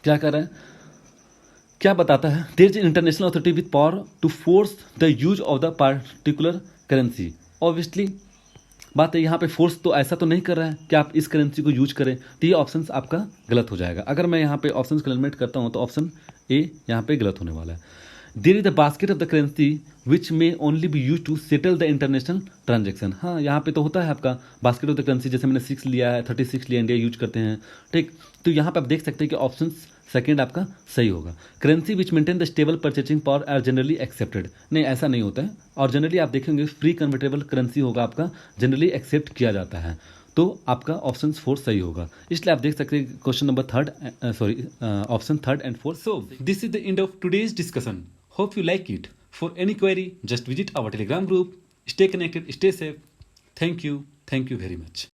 क्या कर रहे हैं, क्या बताता है, there is international authority with power to force the use of the particular currency. Obviously बात है यहाँ पे फोर्स तो ऐसा तो नहीं कर रहा है कि आप इस करेंसी को यूज करें, तो ये ऑप्शन आपका गलत हो जाएगा। अगर मैं यहाँ पे ऑप्शन को एलिमिनेट करता हूँ तो ऑप्शन ए यहाँ पे गलत होने वाला है। There is the basket of the currency which में only be use to settle the international transaction. हाँ, यहाँ पे तो होता है आपका बास्केट ऑफ द करेंसी, जैसे मैंने 6 लिया है, 36 लिया, इंडिया यूज करते हैं, ठीक। तो यहाँ पे आप देख सकते हैं कि ऑप्शन सेकेंड आपका सही होगा। Currency which maintain the stable purchasing power are generally accepted. नहीं, ऐसा नहीं होता है, और जनरली आप देखेंगे फ्री कन्वर्टेबल करेंसी होगा आपका, जनरली एक्सेप्ट किया जाता है, तो आपका ऑप्शन 4 सही होगा। इसलिए आप देख सकते हैं question number option third and fourth. So this is the end of today's discussion. Hope you like it. For any query just visit our Telegram group. Stay connected, stay safe. Thank you very much.